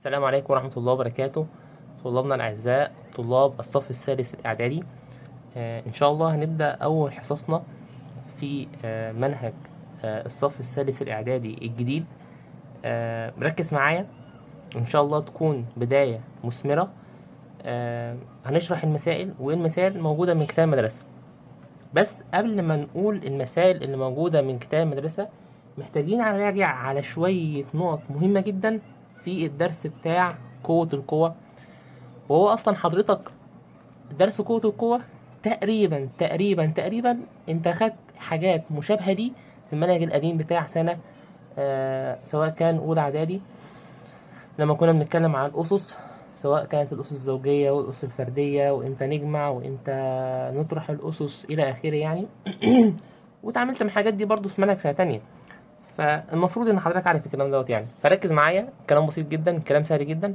السلام عليكم ورحمة الله وبركاته. طلابنا الأعزاء طلاب الصف الثالث الإعدادي. إن شاء الله هنبدأ أول حصصنا في منهج الصف الثالث الإعدادي الجديد. مركز معايا إن شاء الله تكون بداية مثمرة. هنشرح المسائل والمسائل موجودة من كتاب المدرسة. بس قبل ما نقول المسائل اللي موجودة من كتاب المدرسة محتاجين نراجع على شوية نقط مهمة جدا في الدرس بتاع قوة القوة. وهو أصلا حضرتك درس قوة القوة تقريبا انت خدت حاجات مشابهة دي في المنهج القديم بتاع سنة سواء كان أولى إعدادي لما كنا بنتكلم عن الأسس، سواء كانت الأسس الزوجية والأسس الفردية وإمتى نجمع وإمتى نطرح الأسس إلى آخره يعني. واتعاملت من الحاجات دي برضو في منهج سنة تانية، فالمفروض ان حضرتك عارف الكلام دوت يعني. فركز معايا، كلام بسيط جدا، كلام سهل جدا.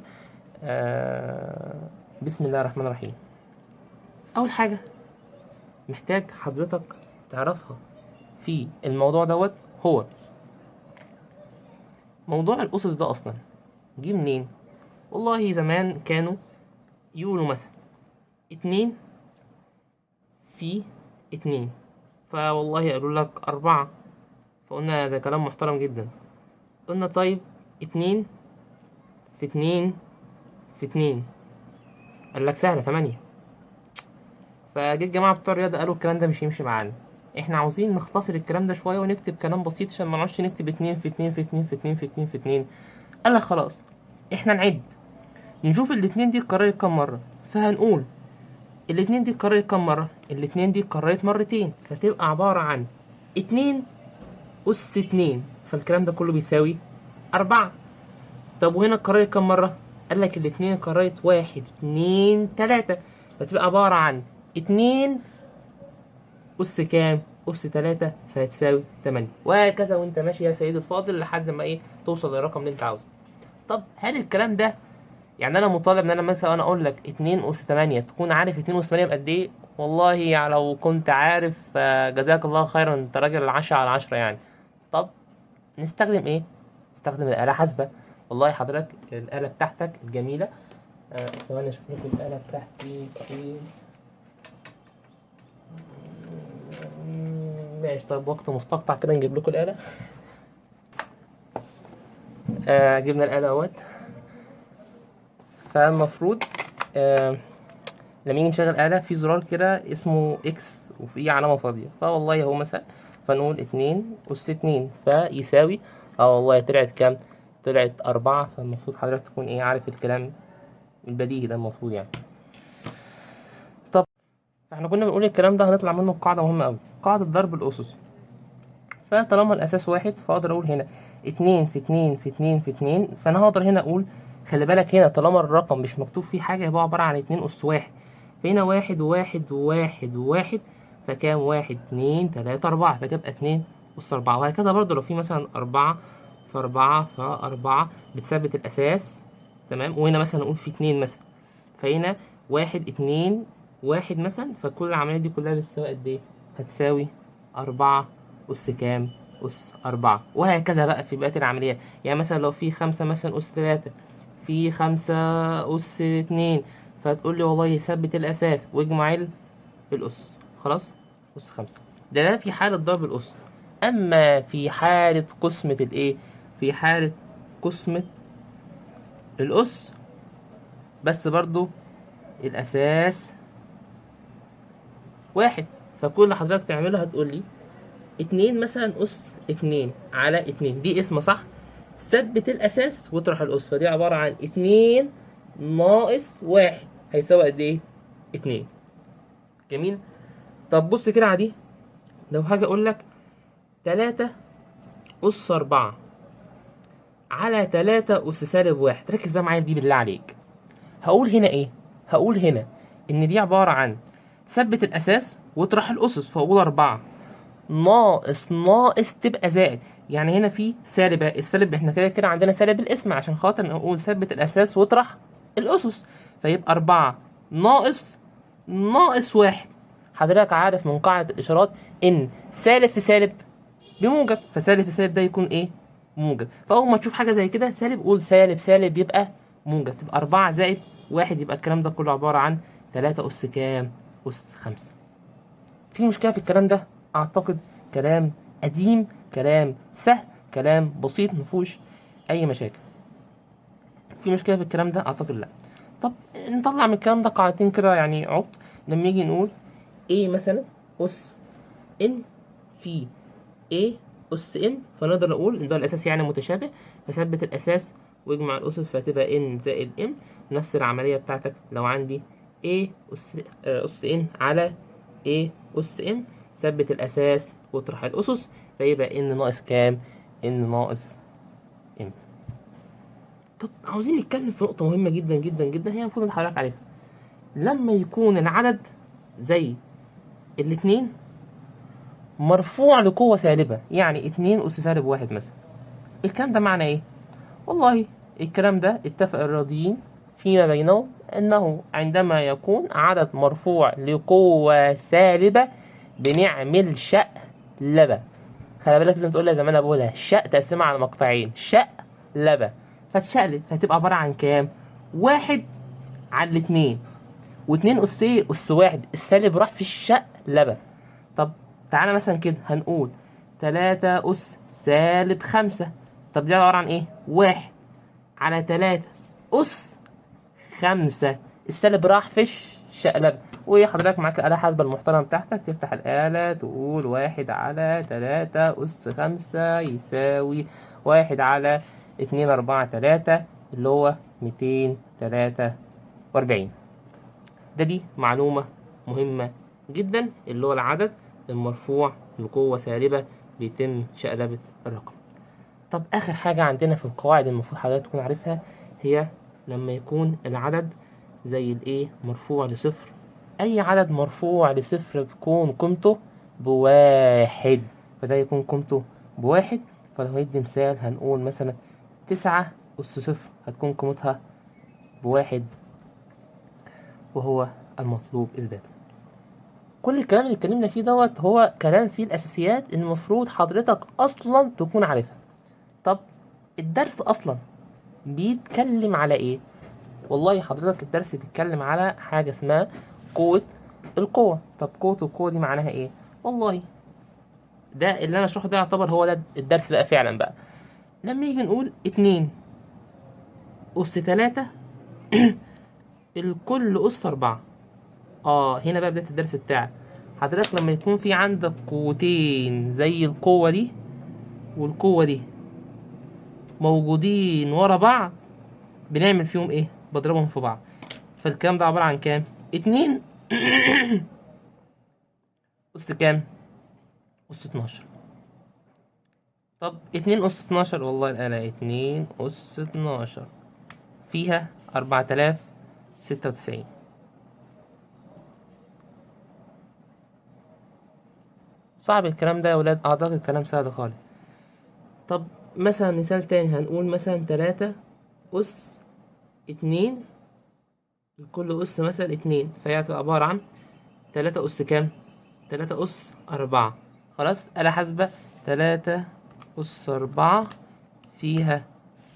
بسم الله الرحمن الرحيم. اول حاجه محتاج حضرتك تعرفها في الموضوع دوت هو موضوع الاسس ده اصلا جه منين. والله زمان كانوا يقولوا مثلا 2 في 2، فوالله قالوا لك 4، فقلنا ده كلام محترم جدا. قلنا طيب 2 في 2 قال لك سهلة 8. فجه الجماعة بتوع الرياضة قالوا الكلام ده مش هيمشي معانا، احنا عاوزين نختصر الكلام ده شوية ونكتب كلام بسيط عشان ما نقعدش نكتب 2 في 2 في 2 في 2 في 2 في 2. قال لك خلاص احنا نعد نشوف الاتنين دي اتكررت كام مرة، فهنقول الاتنين دي اتكررت كام مرة. الاتنين دي اتكررت مرتين، فتبقى عبارة عن 2 أس 2، فالكلام ده كله بيساوي 4. طب وهنا اتكررت كام مرة؟ قال لك الاتنين اتكررت 1 2 3، فتبقى عبارة عن 2 أس كام؟ أس 3، فهتساوي 8. وهكذا وانت ماشي يا سيدي الفاضل لحد ما توصل للرقم اللي انت عاوزه. طب هل الكلام ده يعني انا مطالب ان انا مثلا انا اقول لك 2 أس 8 تكون عارف 2 أس 8 بقد ايه؟ والله يعني لو كنت عارف جزاك الله خيرا، انت راجل 10 على 10 يعني. طب نستخدم ايه؟ نستخدم الآلة حاسبة. والله حضرتك الآلة بتاعتك الجميلة، ثواني اشوف لكم الآلة بتاعتي فين. ماشي، طب وقت مستقطع كده نجيب لكم الآلة. جبنا الآلة اهوت. فالمفروض لما نيجي نشغل آلة في زرار كده اسمه اكس وفي علامة فاضية، فوالله اهو مثلا فنقول 2 أس 2 فيساوي والله طلعت كام؟ طلعت 4. فالمفروض حضرتك تكون عارف الكلام البديهي ده المفروض يعني. طب فاحنا كنا بنقول الكلام ده هنطلع منه قاعدة مهمة أوي، قاعدة ضرب الأسس. فطالما الأساس 1 فأقدر أقول هنا 2 في 2 في 2 في 2، فأنا هقدر هنا أقول خلي بالك هنا طالما الرقم مش مكتوب فيه حاجة يبقى عبارة عن 2 أس 1. فهنا 1 فكام؟ 1 2 3 4، فتبقى 2 أس 4. وهكذا برضه لو في مثلا 4 فأربعة بتثبت الأساس، تمام. وهنا مثلا نقول في 2 مثلا، فهنا 1 2 1 مثلا، فكل العملية دي كلها بتساوي قد ايه؟ هتساوي 4 أس كام؟ أس 4. وهكذا بقى في بقية العمليات. يعني مثلا لو في 5 مثلا أس 3، في 5 أس 2، فتقول لي والله يثبت الأساس واجمع الأس، خلاص أس 5. ده في حالة ضرب الأس. أما في حالة قسمة في حالة قسمة الأس بس برضو الأساس 1، فكل اللي حضرتك تعمله هتقول لي 2 مثلا أس 2 على 2، دي اسمها صح؟ ثبت الأساس واطرح الأس، فدي عبارة عن 2 ناقص 1 هيساوي قد إيه؟ 2. جميل؟ طب بص كده على دي، لو هاجي أقول لك 3 أس 4 على 3 أس سالب 1، ركز بقى معايا دي بالله عليك. هقول هنا إيه؟ هقول هنا إن دي عبارة عن ثبت الأساس واطرح الأسس، فأقول 4 ناقص تبقى زائد. يعني هنا في سالب، السالب احنا كده كده عندنا سالب الاسم عشان خاطر نقول ثبت الأساس واطرح الأسس، فيبقى 4 ناقص 1. حضرتك عارف من قاعدة الإشارات إن سالب في سالب بموجب، فسالب في سالب ده يكون موجب. فأول ما تشوف حاجة زي كده سالب قول سالب يبقى موجب، تبقى 4 زائد 1، يبقى الكلام ده كله عبارة عن 3 أس كام؟ أس 5. في مشكلة في الكلام ده؟ أعتقد كلام قديم، كلام سهل، كلام بسيط مفهوش أي مشاكل. في مشكلة في الكلام ده؟ أعتقد لأ. طب نطلع من الكلام ده قاعدتين كده يعني عبط. لما يجي نقول A مثلا أس N في A أس N، فنقدر نقول إن ده الأساس يعني متشابه، فثبت الأساس واجمع الأسس فتبقى N زائد M. نفس العملية بتاعتك لو عندي A أس N على A أس N، ثبت الأساس واطرح الأسس فيبقى N ناقص كام؟ N ناقص M. طب عاوزين نتكلم في نقطة مهمة جدا جدا جدا، هي المفروض حضرتك عارفها. لما يكون العدد زي الاتنين مرفوع لقوة سالبة، يعني 2 أس سالب 1 مثلا، الكلام ده معنى إيه؟ والله الكلام ده اتفق الرياضيين فيما بينهم أنه عندما يكون عدد مرفوع لقوة سالبة بنعمل شقلبة. خلي بالك لازم تقول لها زي ما أنا بقولها، الشق تقسمها على مقطعين، شقلبة، فتشقلب، فتبقى عبارة عن كام؟ 1 على الاتنين، واتنين أس إيه؟ أس 1، السالب راح في الشقلبة. طب تعالى مثلا كده هنقول 3 أس سالب 5. طب دي عبارة عن إيه؟ 1 على 3 أس 5، السالب راح في الشقلبة. وحضرتك معاك الآلة حاسبة المحترمة بتاعتك، تفتح الآلة تقول 1 على 3 أس 5 يساوي 1 على 2 4 3، اللي هو 243. دي معلومة مهمة جدا، اللي هو العدد المرفوع لقوة سالبة بيتم شقلبة الرقم. طب آخر حاجة عندنا في القواعد المفروض حضرتك تكون عارفها، هي لما يكون العدد زي الإيه مرفوع لصفر. أي عدد مرفوع لصفر بيكون قيمته بواحد، فده يكون قيمته بواحد. فلو هيدي مثال هنقول مثلا 9 أس صفر هتكون قيمتها بواحد، وهو المطلوب إثباته. كل الكلام اللي اتكلمنا فيه دوت هو كلام فيه الأساسيات المفروض حضرتك أصلا تكون عارفها. طب الدرس أصلا بيتكلم على إيه؟ والله حضرتك الدرس بيتكلم على حاجة اسمها قوة القوة. طب قوة القوة دي معناها إيه؟ والله ده اللي أنا أشرحه ده يعتبر هو ده الدرس بقى فعلا بقى. لما يجي نقول 2 أس 3 الكل أس 4، هنا بقى بداية الدرس بتاعك. حضرتك لما يكون في عندك قوتين زي القوة دي والقوة دي موجودين ورا بعض، بنعمل فيهم ايه؟ بضربهم في بعض. فالكلام ده عبارة عن كام؟ 2 أس كام؟ أس 12. طب 2 أس 12، والله الآلة 2 أس 12 فيها 4096. صعب الكلام ده يا ولاد؟ أعتقد الكلام سهل خالص. طب مثلا مثال تاني هنقول مثلا 3 أس 2 الكل أس مثلا 2، فهي هتبقى عبارة عن 3 أس كام؟ 3 أس 4. خلاص آلة حاسبة، 3 أس 4 فيها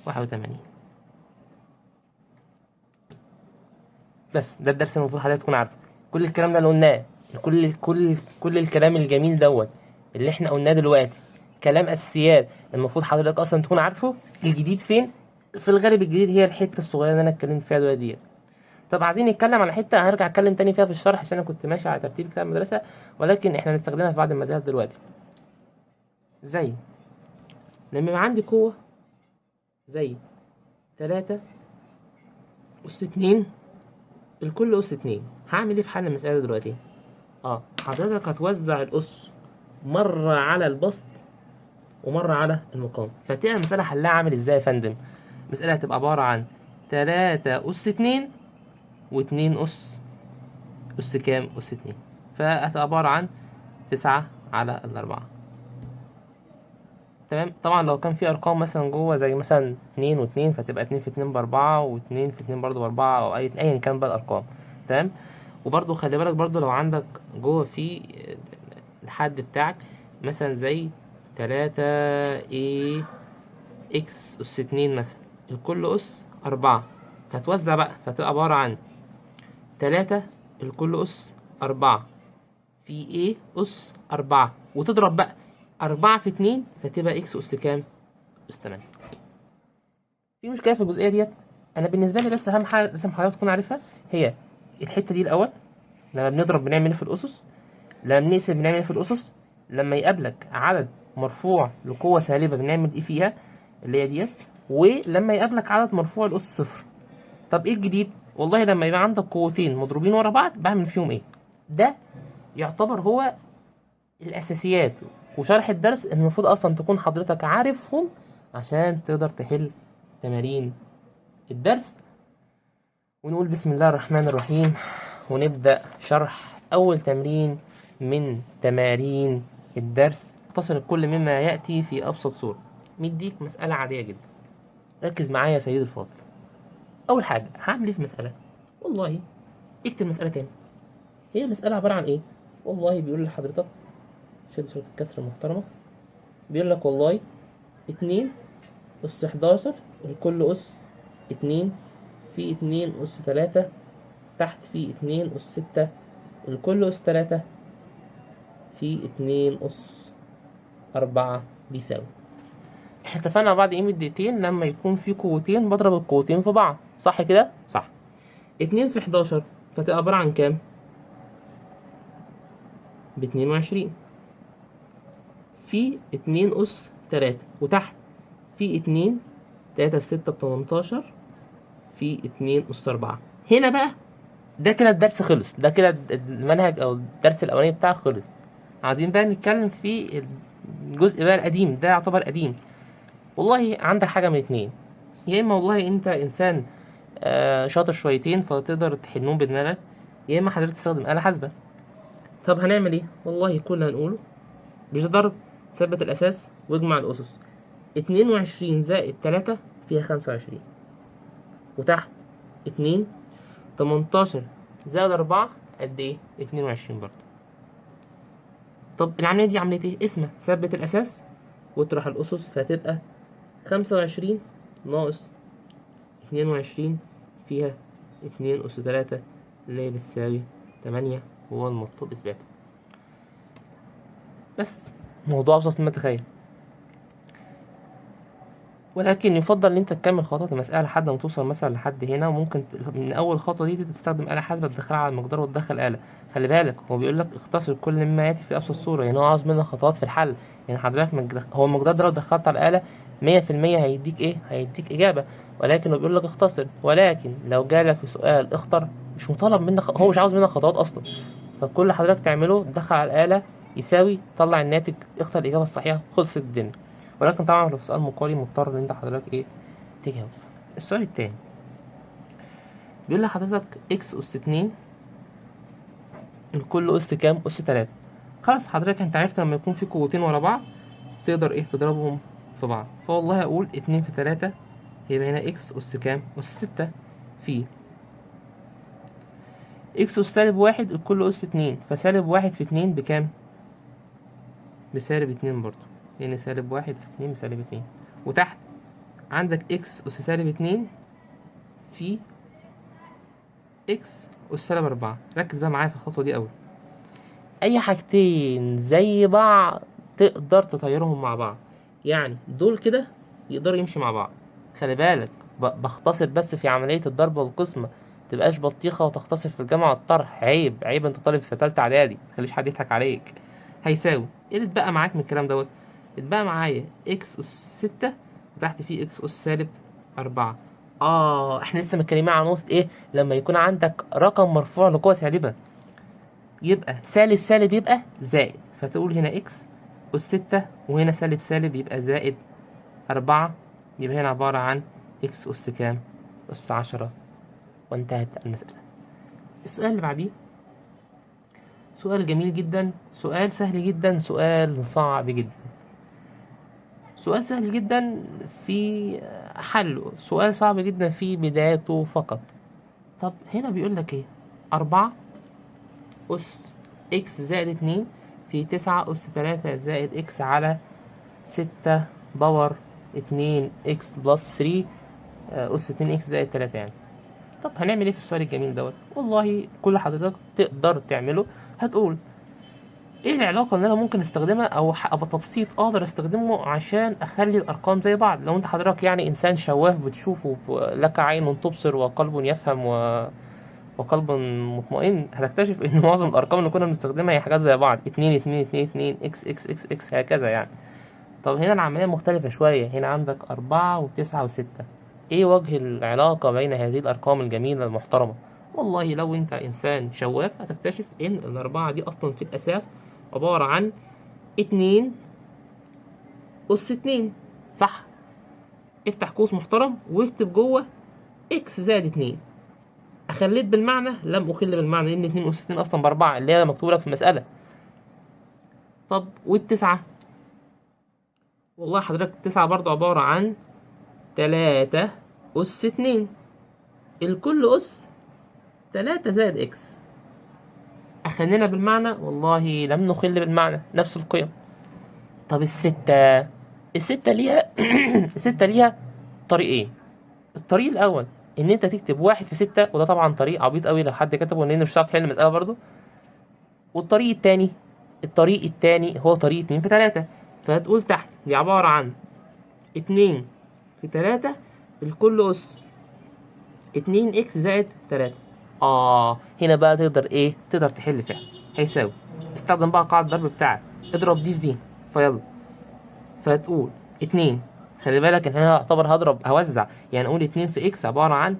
81. بس ده الدرس المفروض حضرتك تكون عارفه. كل الكلام ده اللي قلناه، كل الكلام الجميل دوت اللي احنا قلناه دلوقتي كلام اساسيات المفروض حضرتك اصلا تكون عارفه. الجديد فين؟ في الغالب الجديد هي الحته الصغيره اللي انا اتكلمت فيها دلوقتي ديت. طب عايزين نتكلم على حته هرجع اتكلم تاني فيها في الشرح، عشان انا كنت ماشي على ترتيب كتاب المدرسه، ولكن احنا هنستخدمها في بعض المسائل دلوقتي. زي لما يبقى عندي قوه زي 3 أس 2 الكل أس 2، هعمل ايه في حل المسألة دلوقتي؟ حضرتك هتوزع الأس مرة على البسط ومرة على المقام، فتبقى المسألة حلها عامل ازاي يا فندم؟ المسألة هتبقى عبارة عن 3 أس 2 و2 أس كام؟ أس 2، فهتبقى عبارة عن 9 على 4. تمام. طبعا لو كان في ارقام مثلا جوه زي مثلا 2 و2 فتبقى 2 في 2 ب4 و2 في 2 برضه ب4 او ايا كان بقى الارقام. تمام. وبرضه خلي بالك برضه لو عندك جوه في الحد بتاعك مثلا زي 3 اي اكس اس 2 مثلا الكل اس 4، فتوزع بقى، فتبقى عبارة عن 3 الكل أس 4 في ايه أس 4، وتضرب بقى 4 في 2 فتبقى إكس أس كام؟ أس 8. في مشكلة في الجزئية ديت؟ أنا بالنسبة لي بس أهم حاجة لازم حضرتك تكون عارفها هي الحتة دي الأول. لما بنضرب بنعمل ايه في الأسس؟ لما بنقسم بنعمل ايه في الأسس؟ لما يقابلك عدد مرفوع لقوة سالبة بنعمل ايه فيها اللي هي ديت، ولما يقابلك عدد مرفوع لأس صفر. طب ايه الجديد؟ والله لما يبقى عندك قوتين مضروبين ورا بعض بعمل فيهم ايه؟ ده يعتبر هو الأساسيات وشرح الدرس المفروض أصلا تكون حضرتك عارفهم عشان تقدر تحل تمارين الدرس. ونقول بسم الله الرحمن الرحيم ونبدأ شرح أول تمرين من تمارين الدرس. اختصر كل مما يأتي في أبسط صورة. مديك مسألة عادية جدا، ركز معايا يا سيدي الفاضل. أول حاجة هعمل إيه في المسألة؟ والله اكتب مسألة تاني. هي مسألة عبارة عن إيه؟ والله بيقول لحضرتك شد صوت الكسر المحترمة. بيقول لك والله 2 أس 11 الكل أس 2 في 2 أس 3 تحت في 2 أس 6 الكل أس 3 في 2 أس 4 بيساوي. احنا اتفقنا مع بعض قيمة دقيقتين لما يكون في قوتين بضرب القوتين في بعض، صح كده؟ صح. 2 في 11 فتبقى عبارة عن كام؟ ب22 في 2 أس 3 وتحت في 2 3 في 6 ب18 في 2 أس 4. هنا بقى ده كده الدرس خلص، ده كده المنهج أو الدرس الأولاني بتاعك خلص. عايزين بقى نتكلم في الجزء بقى القديم، ده يعتبر قديم. والله عندك حاجة من اتنين، يا إما والله أنت إنسان شاطر شويتين فتقدر تحلهم بدماغك، يا إما حضرتك تستخدم آلة حاسبة. طب هنعمل إيه؟ والله كل اللي هنقوله بتضرب ثبت الأساس واجمع الأسس. 22 زائد 3 فيها 25 وتحت 2 18 زائد 4 قد إيه؟ 22 برضه. طب العملية دي عملية إيه؟ اسمها ثبت الأساس واطرح الأسس فهتبقى 25 ناقص 22 فيها 2 أس 3 اللي هي بتساوي 8 وهو المطلوب إثباته. بس موضوع أبسط مما تتخيل، ولكن يفضل ان انت تكمل خطوات المسألة لحد ما توصل مثلا لحد هنا، وممكن من اول خطوة دي تستخدم آلة حاسبة تدخلها على المقدار وتدخل آلة. خلي بالك هو بيقول لك اختصر كل مما ياتي في ابسط صورة، يعني هو عاوز منك خطوات في الحل. يعني حضرتك هو المقدار ده لو دخلت على الآلة 100% هيديك ايه؟ هيديك إجابة، ولكن هو بيقول لك اختصر. ولكن لو جالك في سؤال اختر مش مطالب منك، هو مش عاوز منك خطوات اصلا. فكل اللي حضرتك تعمله تدخل على الآلة يساوي، طلع الناتج، اختار الإجابة الصحيحة، خلصت الدنيا. ولكن طبعا لو في سؤال مقالي مضطر ان انت حضرتك ايه؟ تجاوب. السؤال التاني بيقول لحضرتك اكس اس 2 الكل اس كام؟ اس 3. خلاص حضرتك انت عرفت لما يكون في قوتين ورا بعض تقدر ايه؟ تضربهم في بعض. فوالله هقول 2 في 3 يبقى هنا اكس اس كام؟ اس 6 في اكس اس سالب 1 الكل اس 2، فسالب 1 في 2 بكام؟ بسالب 2 برضه، لان سالب 1 في 2 بسالب 2. وتحت عندك اكس اس سالب 2 في اكس اس سالب 4. ركز بقى معايا في الخطوه دي قوي. اي حاجتين زي بعض تقدر تطيرهم مع بعض، يعني دول كده يقدروا يمشي مع بعض. خلي بالك بختصر بس في عمليه الضرب والقسمه، متبقاش بطيخه وتختصر في الجمع والطرح. عيب عيب، انت طالب في تالتة اعدادي، متخليش حد يضحك عليك. هيساوي ايه اللي اتبقى معاك من الكلام دوت؟ اتبقى معايا اكس اس 6 وتحت فيه اكس اس سالب 4. احنا لسه متكلمين عن نقطة ايه؟ لما يكون عندك رقم مرفوع لقوة سالبة يبقى سالب سالب يبقى زائد، فتقول هنا اكس اس 6 وهنا سالب سالب يبقى زائد 4، يبقى هنا عبارة عن اكس اس كام؟ اس 10، وانتهت المسألة. السؤال اللي بعديه سؤال جميل جدا، سؤال سهل جدا، سؤال صعب جدا. سؤال سهل جدا في حله، سؤال صعب جدا في بدايته فقط. طب هنا بيقول لك ايه؟ 4 أس إكس زائد 2 في 9 أس 3 زائد إكس على 6 باور 2 إكس بلس 3 أس 2 إكس زائد 3 يعني. طب هنعمل ايه في السؤال الجميل دوت؟ والله كل حضرتك تقدر تعمله، هتقول ايه العلاقة اللي انا ممكن استخدمها او بتبسيط اقدر استخدمه عشان اخلي الارقام زي بعض. لو انت حضرتك يعني انسان شواف بتشوفه لك عين تبصر وقلب يفهم وقلب مطمئن، هتكتشف ان معظم الارقام اللي كنا بنستخدمها هي حاجات زي بعض، 2 اكس اكس اكس اكس هكذا يعني. طب هنا العملية مختلفة شوية، هنا عندك 4 و9 و6. ايه وجه العلاقة بين هذه الارقام الجميلة المحترمة؟ والله لو انت انسان شواف هتكتشف ان الاربعة دي اصلا في الاساس عبارة عن 2 أس 2، صح؟ افتح قوس محترم واكتب جوه اكس زائد 2. اخليت بالمعنى؟ لم اخل بالمعنى، لان 2 أس 2 اصلا ب4 اللي هي مكتوبة لك في المسألة. طب وال9؟ والله حضرتك 9 برضه عبارة عن 3 أس 2، الكل أس 3 زائد إكس. أخلينا بالمعنى؟ والله لم نخل بالمعنى، نفس القيم. طب الستة ليها الستة ليها طريقين. الطريق الأول إن أنت تكتب 1 في 6، وده طبعا طريق عبيط أوي لو حد كتبه، لأن مش هتعرف تحل المسألة برضه. والطريق التاني، هو طريق 2 في 3. فهتقول تحت دي عبارة عن 2 في 3 الكل أس 2 إكس زائد 3. هنا بقى تقدر تحل فعلا. هيساوي، استخدم بقى قاعدة الضرب بتاعك، اضرب دي في دي، فيلا. فهتقول 2، خلي بالك ان انا هوزع، يعني اقول 2 في اكس عبارة عن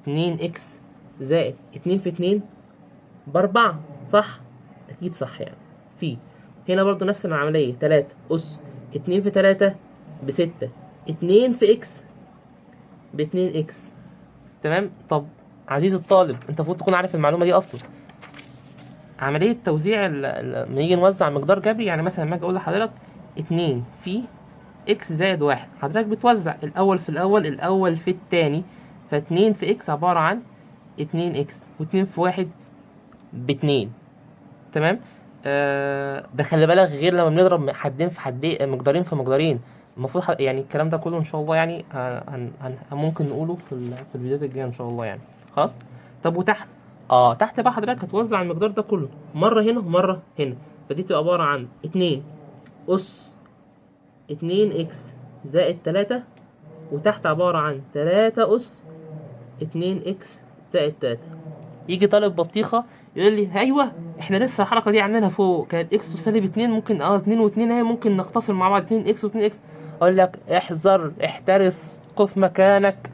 2 إكس زائد 2 في 2 ب4، صح؟ اكيد صح يعني. في هنا برضو نفس العملية، 3 أس 2 في 3 ب6، 2 في إكس ب2 إكس. تمام. طب عزيزي الطالب، انت المفروض تكون عارف المعلومة دي اصلا. عملية توزيع لما نيجي نوزع مقدار جبري، يعني مثلا لما اجي اقول لحضرتك 2 في اكس زائد 1، حضرتك بتوزع الأول في الأول، الأول في التاني. فاتنين في اكس عبارة عن 2 إكس، واتنين في 1 ب2. تمام. ده خلي بالك غير لما بنضرب حدين في حدين، مقدارين في مقدارين. المفروض يعني الكلام ده كله ان شاء الله يعني ممكن نقوله في الفيديوهات الجايه ان شاء الله يعني. خلاص. طب وتحت؟ تحت بقى حضرتك هتوزع المقدار ده كله مره هنا ومره هنا، فدي تبقى عباره عن 2 أس 2 إكس زائد 3، وتحت عباره عن 3 أس 2 إكس زائد 3. يجي طالب بطيخه يقول لي ايوه احنا لسه الحركه دي عاملينها فوق، كانت اكس وسالب 2، ممكن 2 و2 اهي ممكن نختصر مع بعض 2 اكس و2 اكس. اقول لك احذر، احترس، قف مكانك،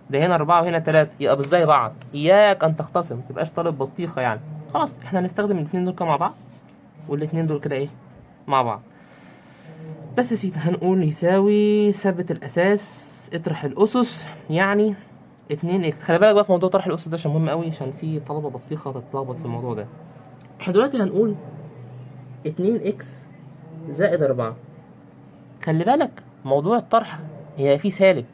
ده هنا 4 وهنا 3 يبقى مش زي بعض، اياك ان تختصم، ما تبقاش طالب بطيخه يعني. خلاص احنا هنستخدم الاثنين دول كده مع بعض، والاثنين دول كده ايه مع بعض. بس يا سيدي هنقول يساوي ثبت الاساس اطرح الاسس، يعني 2 إكس. خلي بالك بقى في موضوع طرح الاسس ده عشان مهم قوي، عشان في طلبه بطيخه تتلخبط في الموضوع ده. احنا دلوقتي هنقول 2 إكس زائد 4. خلي بالك موضوع الطرح هي فيه سالب،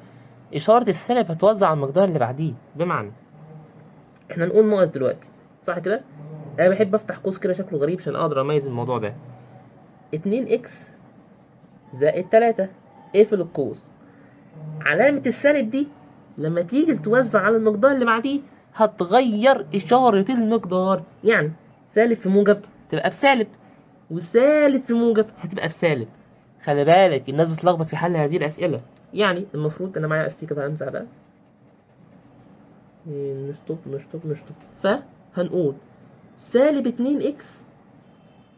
إشارة السالب هتوزع على المقدار اللي بعديه. بمعنى احنا نقول ناقص دلوقتي، صح كده؟ أنا بحب أفتح قوس كده شكله غريب عشان أقدر أميز الموضوع ده. 2 إكس زائد 3، اقفل القوس. علامة السالب دي لما تيجي تتوزع على المقدار اللي بعديه هتغير إشارة المقدار، يعني سالب في موجب تبقى بسالب، وسالب في موجب هتبقى بسالب. خلي بالك الناس بتلخبط في حل هذه الأسئلة. يعني المفروض أنا معايا أستيكة بقى، أمسح بقى، نشطب. فهنقول سالب 2 إكس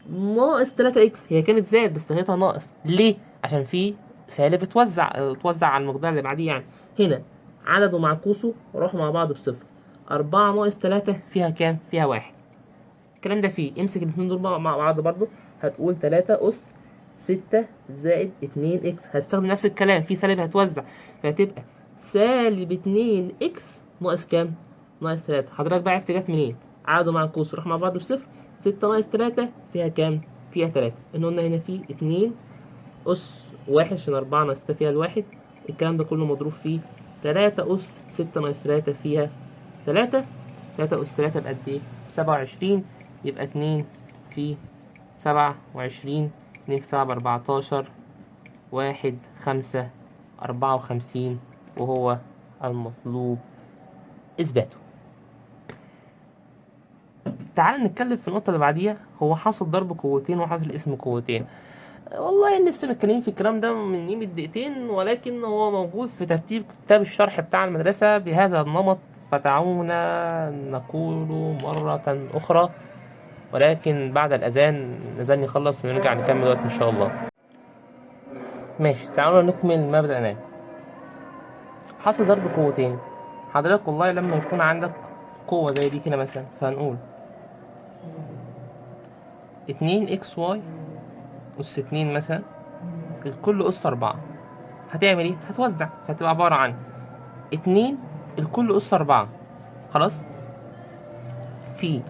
ناقص 3 إكس. هي كانت زائد بس لقيتها ناقص، ليه؟ عشان في سالب اتوزع على المقدار اللي بعديه يعني. هنا عدده مع قوسه راحوا مع بعض بصفر. 4 ناقص 3 فيها كام؟ فيها 1. الكلام ده فيه امسك الاثنين دول مع بعض برضو، هتقول 3 أس 6 زائد 2 إكس. هتستخدم نفس الكلام، في سالب هتوزع، فهتبقى سالب 2 إكس ناقص كام؟ ناقص 3. حضرتك بقى عرفت جت منين؟ عادوا مع القوس راح مع بعض بصفر. 6 ناقص 3 فيها كام؟ فيها 3. إن قلنا هنا في 2 أس 1 عشان 4 ناقص 6 فيها الواحد. الكلام ده كله مضروب فيه 3 أس 6 ناقص 3 فيها 3. 3 أس 3 بقد إيه؟ 27. يبقى 2 في 27، 2 في 7 ب14، 1 5 54، وهو المطلوب اثباته. تعال نتكلم في النقطة اللي بعديها، هو حاصل ضرب قوتين وحاصل اسم قوتين. والله لسه متكلمين في الكلام ده من قيمة دقيقتين، ولكن هو موجود في ترتيب كتاب الشرح بتاع المدرسة بهذا النمط، فتعونا نقول مرة أخرى، ولكن بعد الأذان نزل يخلص ونرجع نكمل دلوقتي إن شاء الله. ماشي، تعالوا نكمل ما بدأناه. حاصل ضرب قوتين، حضرتك والله لما يكون عندك قوة زي دي كده مثلا، فهنقول 2xy أس 2 مثلا الكل أس 4. هتعمل ايه؟ هتوزع، فهتبقى عبارة عن 2 الكل أس 4 خلاص، في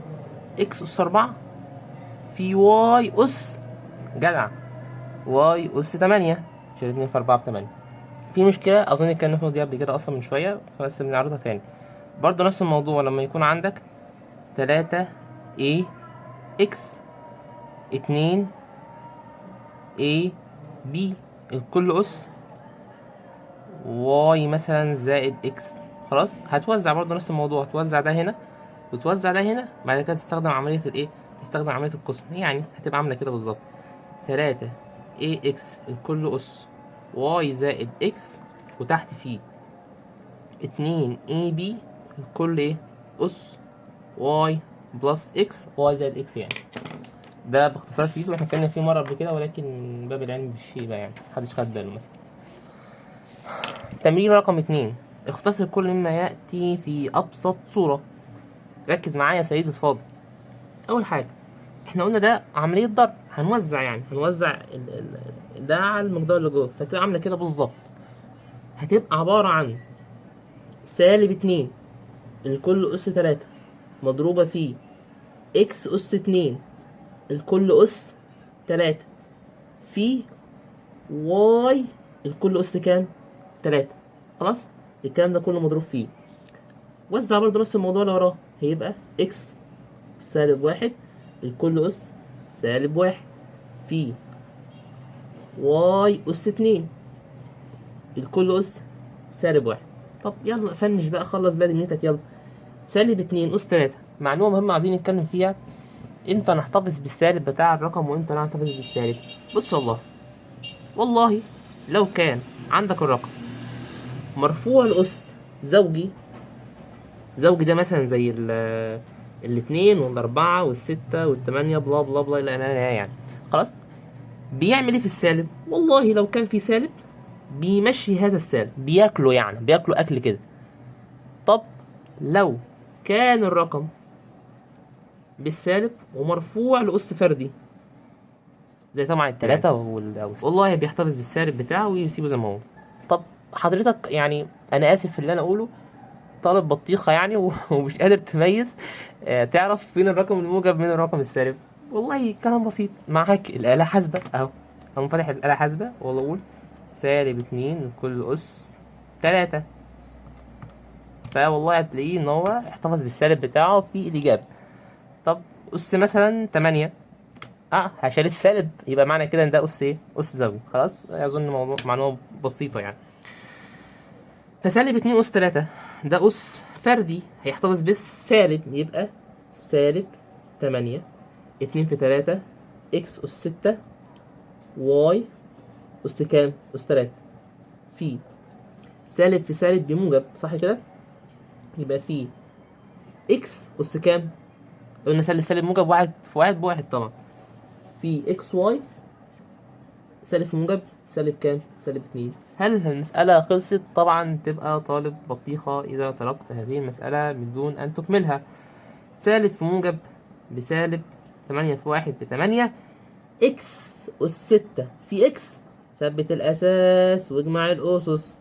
x أس 4 في y أس جدع y أس 8. شيل 2 في 4 ب8. في مشكلة أظن كان نفهم دي قبل كده أصلا من شوية، بس بنعرضها تاني. برضه نفس الموضوع، لما يكون عندك 3 a x 2 a b الكل أس y مثلا زائد x. خلاص، هتوزع برضه نفس الموضوع، هتوزع ده هنا وتوزع ده هنا، بعد كده تستخدم عملية الايه؟ تستخدم عملية القسم، يعني هتبقى عاملة كده بالظبط 3 ax الكل أس y زائد x، وتحت فيه 2 ab الكل ايه؟ أس y بلس x y زائد x. يعني ده باختصار شديد، واحنا اتكلمنا فيه مرة قبل كده، ولكن باب العلم بالشيبة يعني محدش خد باله مثلا. تمرين رقم 2، اختصر كل مما يأتي في أبسط صورة. ركز معايا يا سيدي الفاضل. أول حاجة احنا قلنا ده عملية ضرب، هنوزع يعني هنوزع ده على المقدار اللي جوه، فتبقى عاملة كده بالظبط. هتبقى عبارة عن سالب 2 الكل أس 3 مضروبة في إكس أس 2 الكل أس 3 في واي الكل أس كام؟ 3. خلاص، الكلام ده كله مضروب فيه. وزع برضه نفس الموضوع اللي وراه، هيبقى إكس سالب 1 الكل أس سالب 1 في واي أس 2 الكل أس سالب 1. طب يلا فنش بقى، خلص بقى دنيتك يلا. سالب 2 أس 3، معلومة مهمة عايزين نتكلم فيها، امتى نحتفظ بالسالب بتاع الرقم وامتى لا نحتفظ بالسالب. بص والله لو كان عندك الرقم مرفوع الأس زوجي ده مثلا زي الاثنين والاربعة والستة والثمانية بلا بلا بلا الى يعني، خلاص بيعمل ايه في السالب؟ والله لو كان في سالب بيمشي هذا السالب، بياكله يعني بياكله اكل كده. طب لو كان الرقم بالسالب ومرفوع لأس فردي زي طبعا التلاتة والله بيحتفظ بالسالب بتاعه ويسيبه زي ما هو. طب حضرتك يعني انا اسف في اللي انا اقوله، طالب بطيخة يعني ومش قادر تميز تعرف فين الرقم الموجب من الرقم السالب. والله كلام بسيط، معاك الآلة حاسبة اهو، اقوم فاتح الآلة حاسبة والله اقول سالب 2 لكل أس 3، فوالله هتلاقيه ان هو احتفظ بالسالب بتاعه في الإجابة. طب أس مثلا 8، هشيل السالب، يبقى معنى كده ان ده أس ايه؟ أس زوجي. خلاص، اظن موضوع معلومة بسيطة يعني. فسالب 2 أس 3 ده أس فردي هيحتفظ بالسالب، يبقى سالب 8 2 في 3 إكس أس 6 واي أس كام؟ أس 3 في سالب في سالب بموجب، صح كده؟ يبقى في إكس أس كام؟ قلنا سالب سالب موجب، واحد في واحد بواحد طبعا، في إكس واي سالب في موجب سالب كام؟ سالب 2. هل المسألة خلصت؟ طبعا تبقى طالب بطيخة إذا تركت هذه المسألة من دون أن تكملها. سالب في موجب بسالب، 8 في 1 ب8، إكس أس 6 في إكس، ثبت الأساس واجمع الأسس،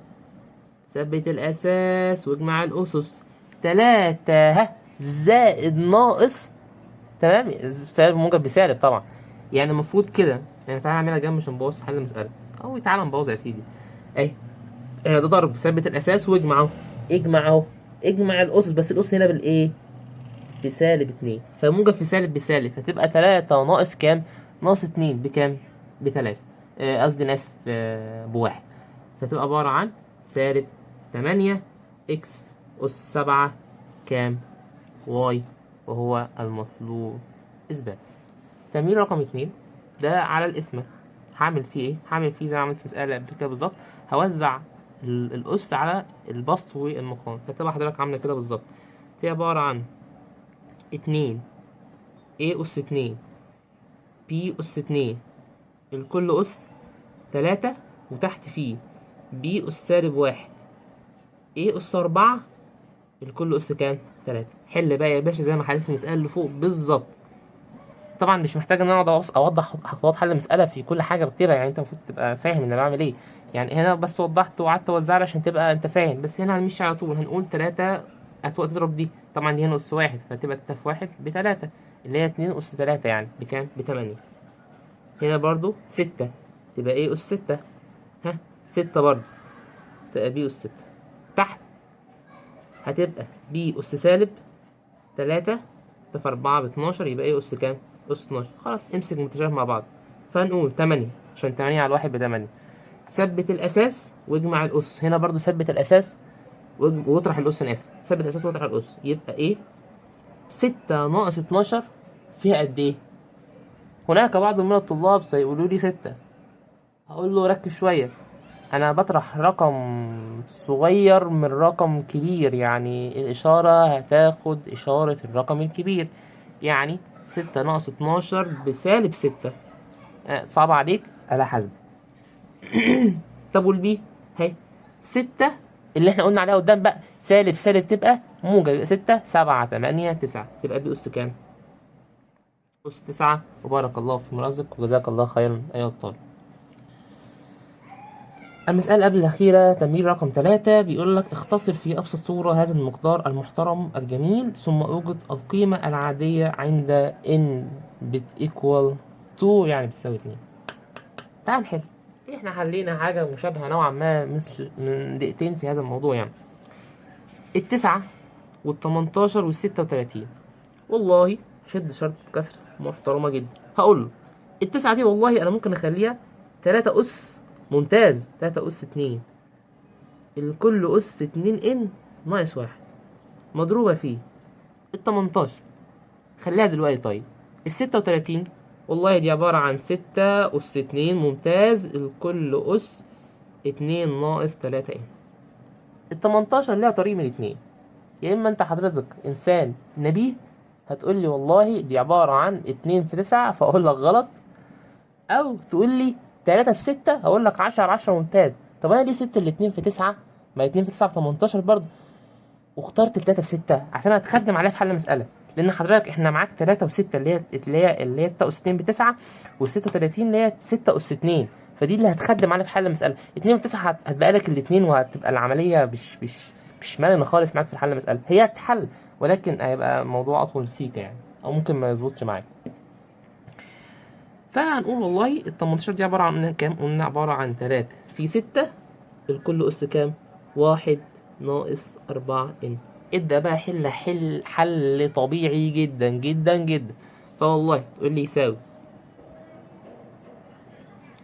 ثبت الأساس واجمع الأسس، 3 زائد ناقص، تمام، سالب موجب بسالب طبعا، يعني المفروض كده يعني. تعالى نعملها جنب عشان نبوظ حل المسألة، أو تعالى نبوظ يا سيدي. أهي ده ضرب، ثبت الأساس واجمع أهو، اجمع الأسس، بس الأس هنا بالإيه؟ بسالب 2، فموجب في سالب بسالب، فتبقى 3 ناقص كام؟ ناقص 2 بكام؟ ب3، قصدي أنا آسف بواحد، فتبقى عبارة عن سالب 8 إكس أس 7 كام؟ واي، وهو المطلوب إثباته. تمرين رقم 2 ده على القسمة. هعمل فيه ايه؟ هعمل فيه زي ما عملت في المسألة قبل كده بالظبط، هوزع الأس على البسط والمقام، فتبقى حضرتك عاملة كده بالظبط. دي عبارة عن 2 A أس 2 B أس 2 الكل أس 3، وتحت فيه B أس -1 A أس 4 الكل أس كام؟ 3. حل بقى يا باشا زي ما حليت في المسألة اللي فوق بالظبط. طبعا مش محتاج ان انا اقعد اوضح خطوات حل المساله في كل حاجه بكتبها، يعني انت المفروض تبقى فاهم ان انا بعمل ايه. يعني هنا بس وضحت وقعدت اوزعها عشان تبقى انت فاهم، بس هنا هنمشي على طول. هنقول 3 هتبقى تضرب دي، طبعا دي هنا اس 1 فتبقى 3 في 1 ب3، اللي هي 2 اس 3 يعني بكام؟ ب8. هنا برضو 6 تبقى ايه اس 6، ها 6 برضو تبقى بي اس 6. تحت هتبقى بي اس -3، 3 في 4 ب 12، يبقى ايه اس كام؟ اس 12. خلاص امسك متشابه مع بعض، فهنقول 8 عشان 8 على 1 ب8. ثبت الاساس واجمع الاس. هنا برضو ثبت الاساس واطرح الاس، انا اسف، ثبت الاساس واطرح الاس، يبقى ايه 6 ناقص 12 فيها قد ايه؟ هناك بعض من الطلاب سيقولوا لي 6. هقول له ركز شويه، انا بطرح رقم صغير من رقم كبير، يعني الاشاره هتاخد اشاره الرقم الكبير. يعني 6 ناقص 12 ب-6. صعب عليك؟ آلة حاسبة. طب والبي اهي 6 اللي احنا قلنا عليها قدام بقى، سالب تبقى موجب، يبقى 6 7 8 9، تبقى دي اس كام؟ اس 9. وبارك الله في مرزقك وجزاك الله خيرا ايها الطالب. المسألة قبل الأخيرة تمرين رقم 3 بيقول لك اختصر في أبسط صورة هذا المقدار المحترم الجميل، ثم أوجد القيمة العادية عند n بتيكوال 2، يعني بتساوي 2. تعال نحل. احنا حلينا حاجة مشابهة نوعا ما من دقيقتين في هذا الموضوع. يعني 9 18 36، والله شد شرط كسر محترمة جدا. هقول له 9 دي والله أنا ممكن أخليها 3 أس، ممتاز، 3 أس 2 الكل أس 2 إن ناقص 1 مضروبة في 18. خليها دلوقتي. طيب 36 والله دي عبارة عن 6 أس 2، ممتاز، الكل أس 2 ناقص 3 إن. 18 ليها طريق من 2، يا إما أنت حضرتك إنسان نبيه هتقول لي والله دي عبارة عن 2 في 9 فأقول لك غلط، أو تقول لي 3 في 6 هقول لك 10 على 10 ممتاز. طب أنا ليه سبت ال 2 في 9؟ ما 2 في 9 ب 18 برضه، واخترت ال 3 في 6 عشان هتخدم عليها في حل المسألة. لأن حضرتك إحنا معاك 3 و6 اللي هي 6 أس 2 ب9، وال 36 اللي هي 6 أس 2، فدي اللي هتخدم عليها في حل المسألة. 2 في 9 هتبقى لك الاتنين، وهتبقى العملية مش مرنة خالص معاك في حل المسألة. هي هتحل ولكن هيبقى الموضوع أطول سيكة يعني، أو ممكن ما يظبطش معاك. فهنقول والله ال 18 دي عبارة عن كام؟ قلنا عبارة عن 3 في 6 الكل أس كام؟ 1 ناقص 4 إن. ابدأ بقى حل طبيعي جدا جدا جدا. فوالله تقول لي يساوي،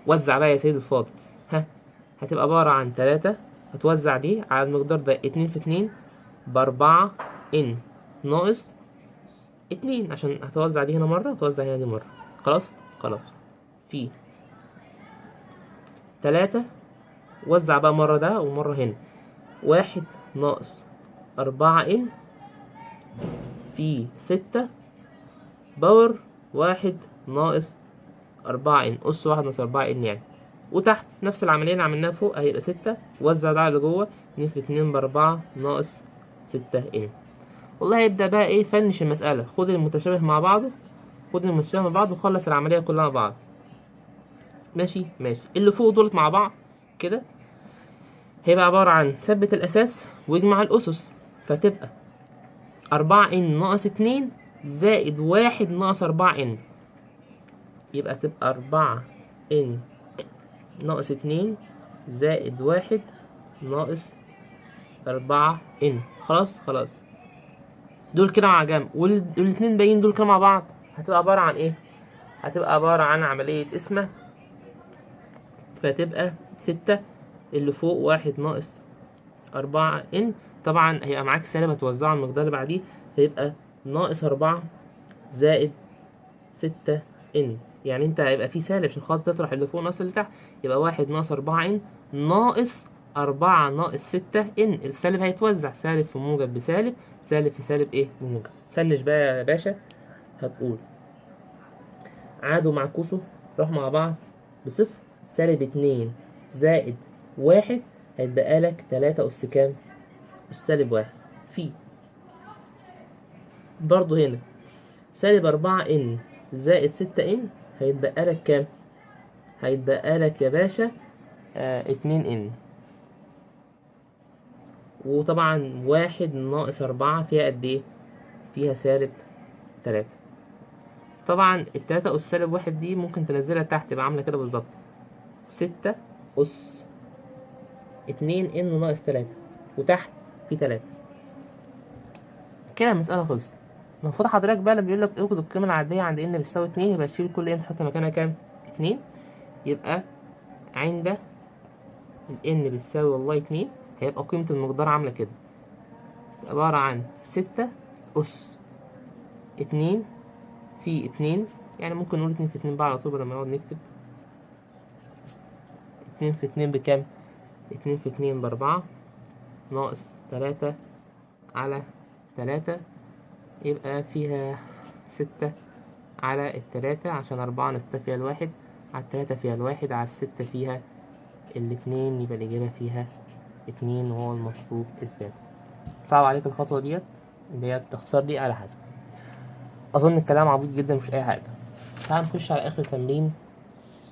وزع بقى يا سيد الفاضل، ها هتبقى عبارة عن 3، هتوزع دي على المقدار ده 2 في 2 ب4 إن ناقص 2، عشان هتوزع دي هنا مرة وتوزع هنا دي مرة. خلاص في 3 وزع بقى مرة ده ومرة هنا، 1 ناقص 4 إن في 6 باور 1 ناقص 4 إن، أس 1 ناقص 4 إن يعني. وتحت نفس العملية اللي عملناها فوق، هيبقى 6 وزع ده على جوه، 2 في 2 ب4 ناقص 6 إن. والله هيبدأ بقى إيه، فنش المسألة، خد المتشابه مع بعضه، وخلص العملية كلها مع بعض. ماشي اللي فوق دولت مع بعض كده هيبقى عبارة عن ثبت الأساس واجمع الأسس، فتبقى 4 إن ناقص 2 زائد 1 ناقص 4 إن، يبقى تبقى 4 إن ناقص 2 زائد 1 ناقص 4 إن. خلاص دول كده مع جنب، والاتنين باقيين دول كده مع بعض هتبقى عبارة عن إيه؟ هتبقى عبارة عن عملية قسمة، فتبقى 6 اللي فوق 1 ناقص 4 إن طبعا هيبقى معاك سالب هتوزعه على المقدار اللي بعديه، فيبقى ناقص 4 زائد 6 ان. يعني انت هيبقى في سالب عشان خاطر تطرح اللي فوق ناقص اللي تحت، يبقى 1 ناقص 4 ان ناقص 4 ناقص 6 ان. السالب هيتوزع، سالب في موجب بسالب، سالب في سالب ايه بموجب. فنش بقى يا باشا، هتقول عادوا معكوسه راحوا مع بعض بصفر، سالب 2 زائد 1 هيتبقى لك 3 أس كام؟ أس سالب 1. في برضو هنا سالب 4 ان زائد 6 ان هيتبقى لك كام؟ هيتبقى لك يا باشا 2 ان. وطبعا 1 ناقص 4 فيها قد ايه؟ فيها سالب 3. طبعا التلاتة أس سالب 1 دي ممكن تنزلها تحت، تبقى عاملة كده بالظبط 6 أس 2 ان ناقص 3، وتحت في 3. كده المسألة خلصت. المفروض حضرتك بقى اللي بيقول لك اوجد القيمة العادية عند ان بتساوي 2، يبقى تشيل كل ان تحط مكانها كام؟ 2. يبقى عند ان بتساوي والله 2 هيبقى قيمة المقدار عاملة كده، عبارة عن 6 أس 2 في 2. يعني ممكن نقول 2 في 2 بقى على طول بدل ما نقعد نكتب. 2 في 2 بكام؟ 2 في 2 ب4 ناقص 3 على 3، يبقى فيها 6 على 3 عشان 4 نستة فيها 1 على 3 فيها 1 على 6 فيها 2، يبقى الإجابة فيها 2 وهو المطلوب إثباته. صعب عليك الخطوة ديت اللي هي التختصار دي على حسب. أظن الكلام عبيط جدا مش أي حاجة. تعال نخش على آخر تمرين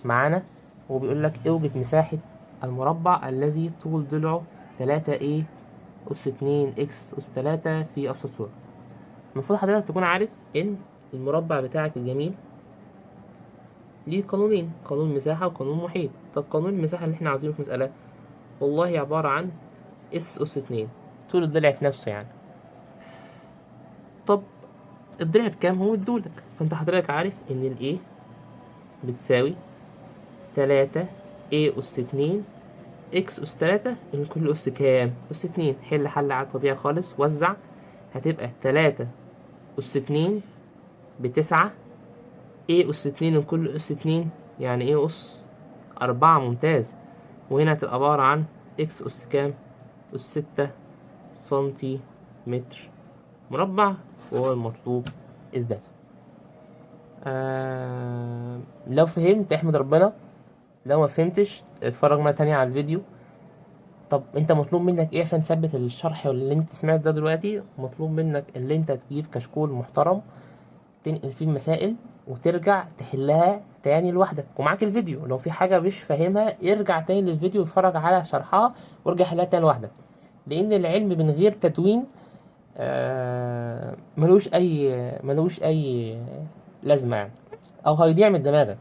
معانا، وبيقول لك اوجد مساحة المربع الذي طول ضلعه 3a أس 2 x أس 3 في أبسط صورة. المفروض حضرتك تكون عارف إن المربع بتاعك الجميل ليه قانونين، قانون مساحة وقانون محيط. طب قانون المساحة اللي احنا عاوزينه في مسألة والله عبارة عن اس أس 2 طول الضلع في نفسه يعني. طب الضلع بكام هو ادولك، فانت حضرتك عارف ان ال A بتساوي 3 A أس 2 x أس 3 ان كل أس كام؟ أس 2. حل حل عادي طبيعي خالص، وزع، هتبقى 3 أس 2 ب9 A أس 2 ان كل أس 2 يعني ايه أس 4. ممتاز. وهنا هتبقى عبارة عن x أس كام؟ أس 6 سنتيمتر مربع، وهو المطلوب إثباته. لو فهمت احمد ربنا، لو ما فهمتش اتفرج مرة تانية على الفيديو. طب انت مطلوب منك ايه عشان تثبت الشرح اللي انت سمعته ده دلوقتي؟ مطلوب منك اللي انت تجيب كشكول محترم تنقل فيه المسائل وترجع تحلها تاني لوحدك ومعاك الفيديو. لو في حاجة مش فاهمها ارجع تاني للفيديو واتفرج على شرحها وارجع حلها تاني لوحدك، لان العلم من غير تدوين ملوش اي لازمة يعني، او هيضيع من دماغك.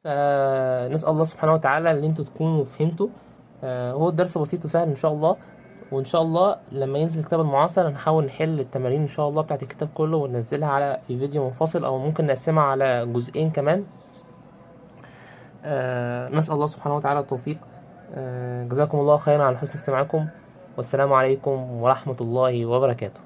فنسأل الله سبحانه وتعالى ان انتوا تكونوا فهمتوا. هو الدرس بسيط وسهل ان شاء الله، وان شاء الله لما ينزل الكتاب المعاصر هنحاول نحل التمارين ان شاء الله بتاعت الكتاب كله وننزلها على في فيديو منفصل، او ممكن نقسمها على جزئين كمان. نسأل الله سبحانه وتعالى التوفيق. جزاكم الله خيرا على حسن استماعكم، والسلام عليكم ورحمة الله وبركاته.